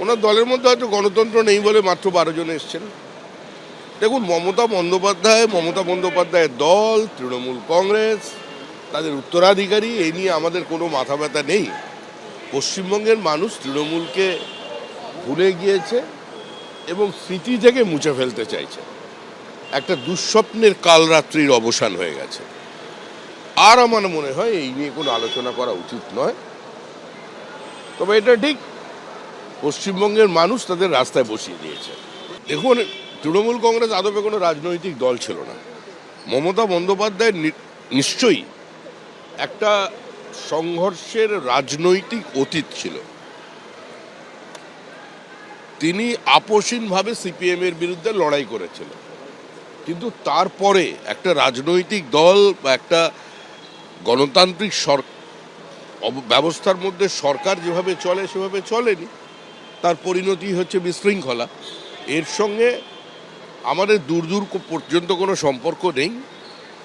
ওনার দলের মধ্যে হয়তো গণতন্ত্র নেই বলে মাত্র 12 জন এসছেন। দেখুন, মমতা বন্দ্যোপাধ্যায়ের দল, তৃণমূল কংগ্রেস, তাদের উত্তরাধিকারী, এই নিয়ে আমাদের কোনো মাথা ব্যথা নেই। পশ্চিমবঙ্গের মানুষ তৃণমূলকে ভুলে গিয়েছে এবং স্মৃতি থেকে মুছে ফেলতে চাইছে। একটা দুঃস্বপ্নের কালরাত্রির অবসান হয়ে গেছে। আর আমার মনে হয় এই নিয়ে কোনো আলোচনা করা উচিত নয়। তবে এটা ঠিক, পশ্চিমবঙ্গের মানুষ তাদের রাস্তায় বসিয়ে দিয়েছে। দেখুন, তৃণমূল কংগ্রেস আদপে কোনো রাজনৈতিক দল ছিল না। মমতা বন্দ্যোপাধ্যায় নিশ্চয়ই একটা সংঘর্ষের রাজনৈতিক অতীত ছিল। তিনি আপোষহীনভাবে সিপিএম এর বিরুদ্ধে লড়াই করেছিলেন, কিন্তু তারপরে একটা রাজনৈতিক দল বা একটা গণতান্ত্রিক ব্যবস্থার মধ্যে সরকার যেভাবে চলে সেভাবে চলেনি। তার পরিণতি হচ্ছে বিশৃঙ্খলা। এর সঙ্গে আমাদের দূর দূর পর্যন্ত কোনো সম্পর্ক নেই।